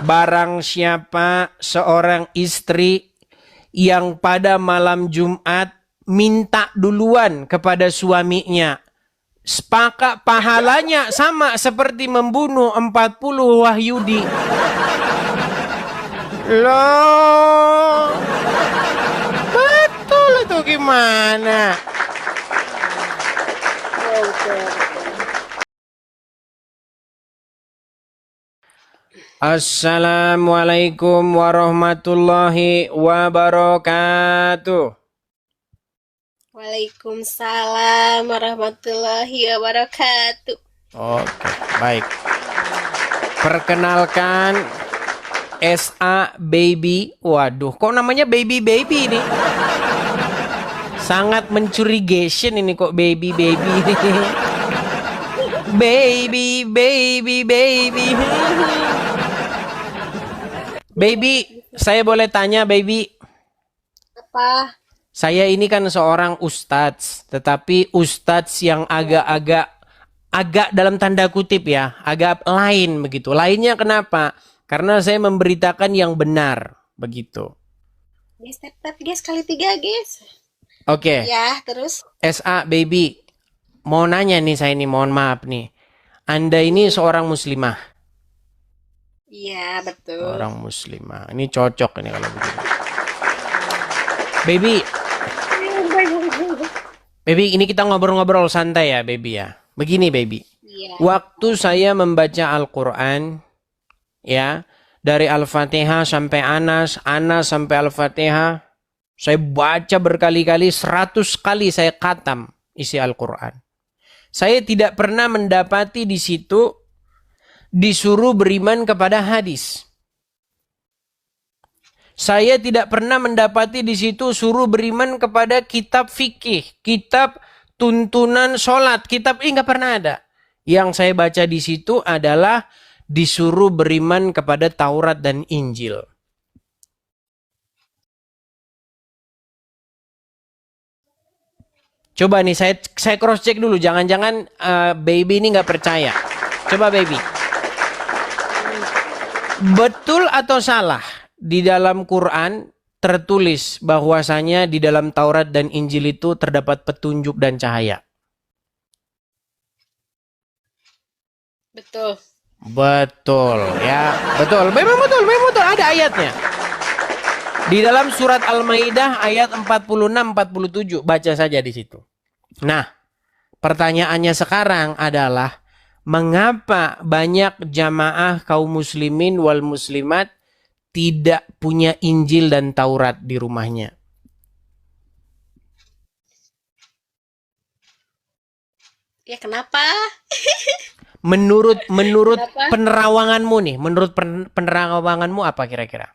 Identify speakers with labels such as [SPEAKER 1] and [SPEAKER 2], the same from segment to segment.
[SPEAKER 1] Barang siapa seorang istri yang pada malam Jumat minta duluan kepada suaminya, sepakat pahalanya sama seperti membunuh 40 Wahyudi. Loh, betul itu gimana? Assalamualaikum warahmatullahi wabarakatuh.
[SPEAKER 2] Waalaikumsalam warahmatullahi wabarakatuh.
[SPEAKER 1] Oke, baik. Perkenalkan, SA Baby. Waduh, kok namanya Baby ini? Sangat mencurigation ini kok Baby ini. Baby. Baby, saya boleh tanya, Baby?
[SPEAKER 2] Apa?
[SPEAKER 1] Saya ini kan seorang ustadz, tetapi ustadz yang agak dalam tanda kutip ya, agak lain begitu. Lainnya kenapa? Karena saya memberitakan yang benar, begitu.
[SPEAKER 2] Guys, tep guys, kali 3 guys.
[SPEAKER 1] Oke.
[SPEAKER 2] Ya, terus?
[SPEAKER 1] SA Baby, mau nanya nih saya nih, mohon maaf nih. Anda ini seorang muslimah.
[SPEAKER 2] Iya, betul.
[SPEAKER 1] Orang muslimah. Ini cocok ini kalau begini. Baby, ini kita ngobrol-ngobrol santai ya, Baby ya. Begini, Baby.
[SPEAKER 2] Iya.
[SPEAKER 1] Waktu saya membaca Al-Quran, ya, dari Al-Fatihah sampai Anas sampai Al-Fatihah, saya baca berkali-kali, 100 kali saya khatam isi Al-Quran. Saya tidak pernah mendapati di situ disuruh beriman kepada hadis. Saya tidak pernah mendapati di situ suruh beriman kepada kitab fikih, kitab tuntunan sholat, kitab ini nggak pernah ada. Yang saya baca di situ adalah disuruh beriman kepada Taurat dan Injil. Coba nih saya cross check dulu, jangan-jangan Baby ini nggak percaya. Coba Baby. Betul atau salah di dalam Quran tertulis bahwasanya di dalam Taurat dan Injil itu terdapat petunjuk dan cahaya?
[SPEAKER 2] Betul.
[SPEAKER 1] Betul ya, betul. Memang betul ada ayatnya. Di dalam surat Al-Maidah ayat 46-47, baca saja di situ. Nah, pertanyaannya sekarang adalah mengapa banyak jamaah kaum muslimin wal muslimat tidak punya Injil dan Taurat di rumahnya?
[SPEAKER 2] Ya kenapa?
[SPEAKER 1] Menurut
[SPEAKER 2] Kenapa?
[SPEAKER 1] penerawanganmu nih, menurut penerawanganmu apa kira-kira?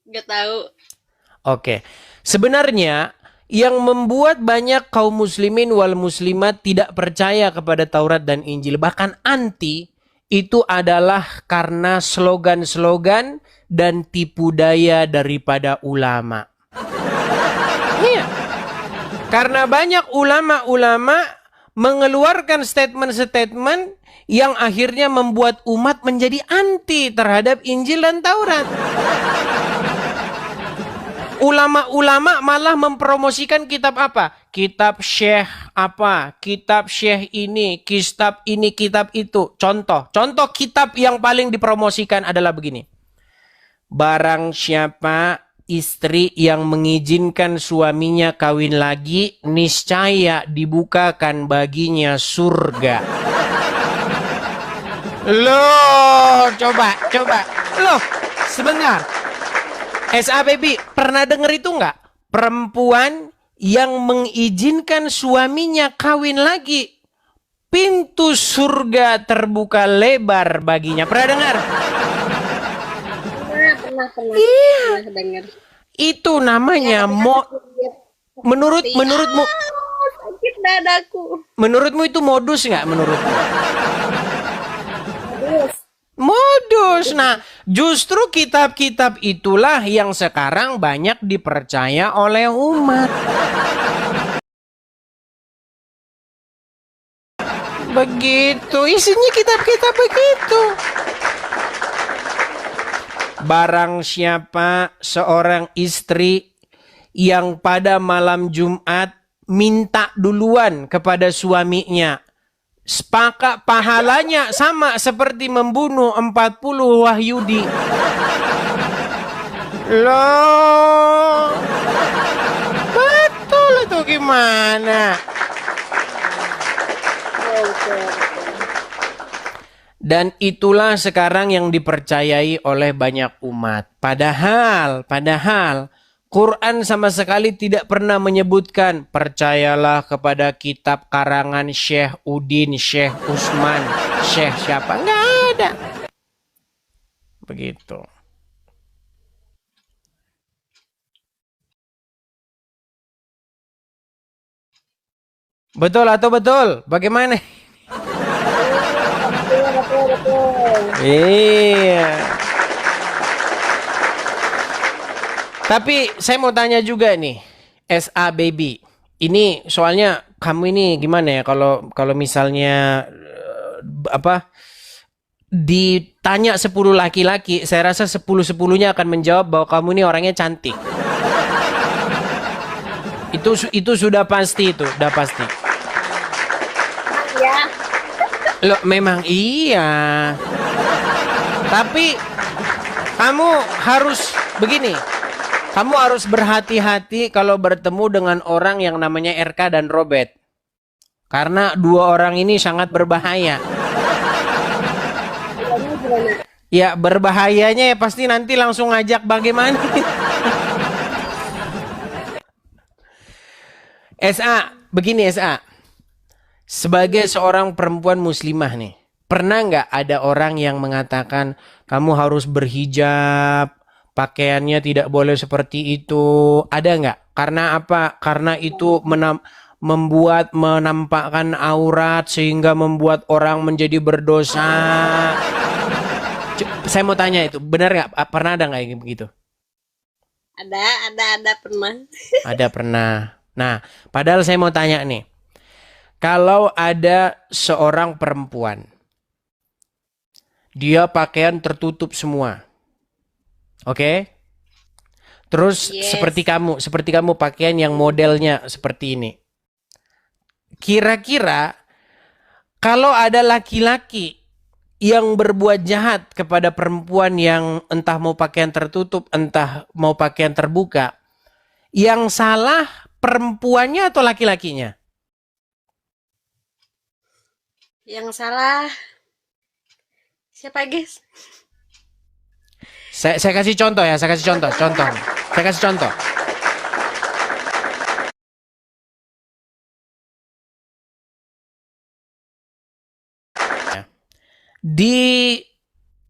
[SPEAKER 2] Gak tahu.
[SPEAKER 1] Oke. Sebenarnya yang membuat banyak kaum muslimin wal muslimat tidak percaya kepada Taurat dan Injil, bahkan anti, itu adalah karena slogan-slogan dan tipu daya daripada ulama. Iya. Karena banyak ulama-ulama mengeluarkan statement-statement yang akhirnya membuat umat menjadi anti terhadap Injil dan Taurat. Ulama-ulama malah mempromosikan kitab apa? Kitab syekh apa? Kitab syekh ini, kitab itu. Contoh kitab yang paling dipromosikan adalah begini. Barang siapa istri yang mengizinkan suaminya kawin lagi, niscaya dibukakan baginya surga. Loh, coba. Loh, sebentar. SA Baby, pernah denger itu nggak? Perempuan yang mengizinkan suaminya kawin lagi, pintu surga terbuka lebar baginya. Pernah dengar?
[SPEAKER 2] Pernah.
[SPEAKER 1] Iya.
[SPEAKER 2] Pernah dengar.
[SPEAKER 1] Itu namanya menurutmu
[SPEAKER 2] Sakit dadaku.
[SPEAKER 1] menurutmu itu modus nggak menurutmu?
[SPEAKER 2] Terus.
[SPEAKER 1] Modus. Nah, justru kitab-kitab itulah yang sekarang banyak dipercaya oleh umat. Begitu, isinya kitab-kitab begitu. barang siapa seorang istri yang pada malam Jumat minta duluan kepada suaminya, sepakat pahalanya sama seperti membunuh 40 Wahyudi. Loh, betul itu gimana? Dan itulah sekarang yang dipercayai oleh banyak umat. Padahal Quran sama sekali tidak pernah menyebutkan percayalah kepada kitab karangan Syekh Udin, Syekh Usman, Syekh siapa. Nggak ada. Begitu. Betul atau betul? Bagaimana? Iya. Tapi saya mau tanya juga nih, SA Baby. Ini soalnya kamu ini gimana ya kalau misalnya ditanya 10 laki-laki, saya rasa 10-10-nya akan menjawab bahwa kamu ini orangnya cantik. Itu sudah pasti itu, udah pasti.
[SPEAKER 2] Ya.
[SPEAKER 1] Loh, memang iya. Tapi kamu harus begini. Kamu harus berhati-hati kalau bertemu dengan orang yang namanya RK dan Robert. Karena dua orang ini sangat berbahaya. Ya, berbahayanya ya pasti nanti langsung ngajak bagaimana. SA, begini SA. Sebagai seorang perempuan muslimah nih, pernah nggak ada orang yang mengatakan kamu harus berhijab, pakaiannya tidak boleh seperti itu? Ada nggak? Karena apa? Karena itu menampakkan aurat sehingga membuat orang menjadi berdosa. Saya mau tanya itu, benar nggak? Pernah ada nggak yang begitu?
[SPEAKER 2] Ada pernah.
[SPEAKER 1] Ada pernah. Nah, padahal saya mau tanya nih. Kalau ada seorang perempuan, dia pakaian tertutup semua. Oke? Terus
[SPEAKER 2] Yes.
[SPEAKER 1] seperti kamu pakaian yang modelnya seperti ini. Kira-kira kalau ada laki-laki yang berbuat jahat kepada perempuan yang entah mau pakaian tertutup, entah mau pakaian terbuka, yang salah perempuannya atau laki-lakinya?
[SPEAKER 2] Yang salah siapa, guys?
[SPEAKER 1] Saya kasih contoh ya, saya kasih contoh. Saya kasih contoh.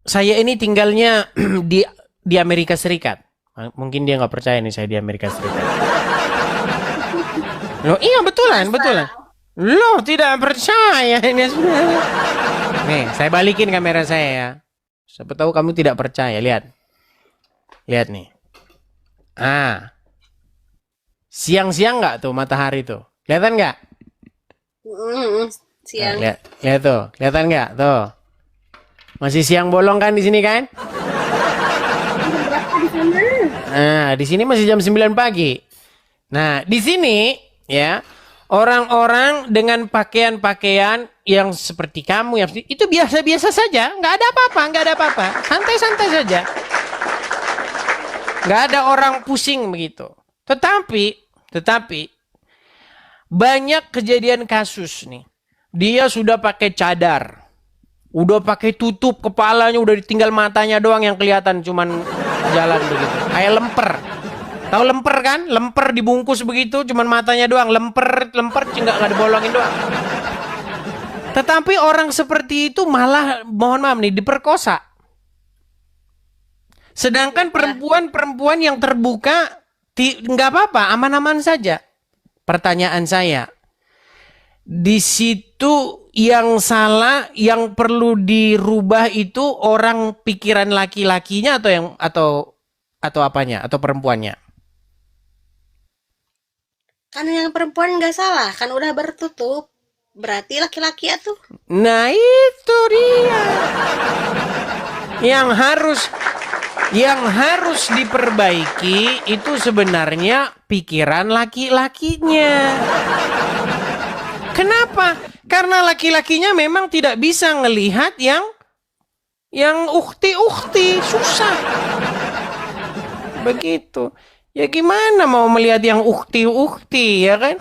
[SPEAKER 1] Saya ini tinggalnya di Amerika Serikat. Mungkin dia nggak percaya nih saya di Amerika Serikat. Loh, iya betulan. Loh, tidak percaya ini sebenarnya. Nih, saya balikin kamera saya ya. Siapa tahu kamu tidak percaya, lihat. Lihat nih. Siang-siang nggak tuh matahari tuh? Kelihatan nggak?
[SPEAKER 2] Siang.
[SPEAKER 1] Lihat tuh, kelihatan nggak tuh? Masih siang bolong kan di sini kan?
[SPEAKER 2] Berapa di sana?
[SPEAKER 1] Di sini masih jam 9 pagi. Nah, di sini ya, orang-orang dengan pakaian-pakaian yang seperti kamu yang itu biasa-biasa saja, nggak ada apa-apa, santai-santai saja. Nggak ada orang pusing begitu. Tetapi banyak kejadian kasus nih. Dia sudah pakai cadar, udah pakai tutup kepalanya, udah ditinggal matanya doang yang kelihatan, cuman jalan begitu. Kayak lemper. Tahu lemper kan? Lemper dibungkus begitu, cuman matanya doang. Lemper nggak dibolongin doang. Tetapi orang seperti itu malah, mohon maaf nih, diperkosa. Sedangkan perempuan-perempuan yang terbuka nggak apa-apa, aman-aman saja. Pertanyaan saya, di situ yang salah, yang perlu dirubah itu orang pikiran laki-lakinya atau apanya, atau perempuannya?
[SPEAKER 2] Kan yang perempuan nggak salah, kan udah bertutup. Berarti laki-laki atuh.
[SPEAKER 1] Nah itu dia. Yang Yang harus diperbaiki itu sebenarnya pikiran laki-lakinya. Kenapa? Karena laki-lakinya memang tidak bisa ngelihat yang ukti-ukti, susah. Begitu. Ya gimana mau melihat yang ukti-ukti, ya kan?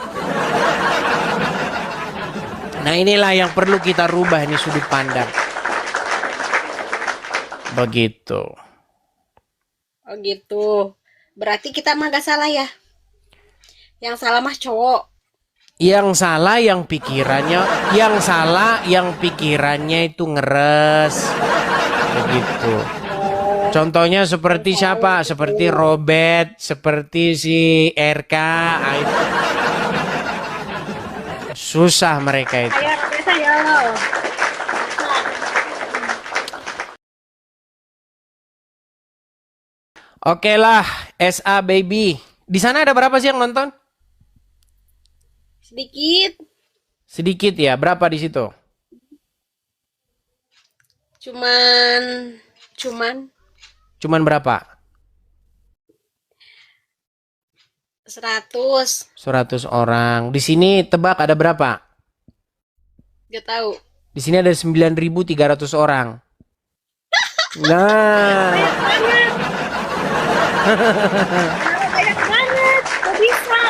[SPEAKER 1] Nah, inilah yang perlu kita rubah ini sudut pandang. Begitu.
[SPEAKER 2] Oh gitu. Berarti kita mah gak salah ya. Yang salah mah cowok.
[SPEAKER 1] Yang salah yang pikirannya, yang salah yang pikirannya itu ngeres. Begitu. Contohnya seperti siapa? Seperti Robert, seperti si RK. Itu. Susah mereka itu.
[SPEAKER 2] Ayo, saya lo.
[SPEAKER 1] Oke lah, SA baby. Di sana ada berapa sih yang nonton?
[SPEAKER 2] Sedikit.
[SPEAKER 1] Sedikit ya. Berapa di situ? Cuman berapa?
[SPEAKER 2] 100.
[SPEAKER 1] 100 orang. Di sini tebak ada berapa?
[SPEAKER 2] Gak tahu.
[SPEAKER 1] Di sini ada 9.300 orang. Nah,
[SPEAKER 2] Banyak banget. Gak bisa.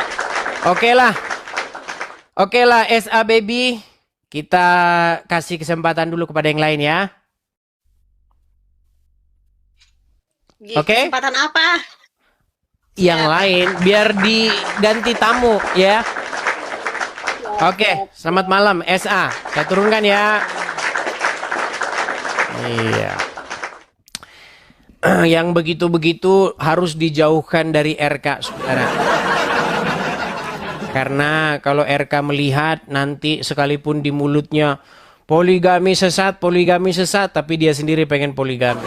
[SPEAKER 1] Oke lah SA baby. Kita kasih kesempatan dulu kepada yang lain ya. Oke?
[SPEAKER 2] Kesempatan apa?
[SPEAKER 1] Yang lain biar diganti tamu ya. Oke, selamat malam SA. Saya turunkan ya. Iya. Yang begitu-begitu harus dijauhkan dari RK, saudara. Karena kalau RK melihat nanti sekalipun di mulutnya poligami sesat, tapi dia sendiri pengen poligami.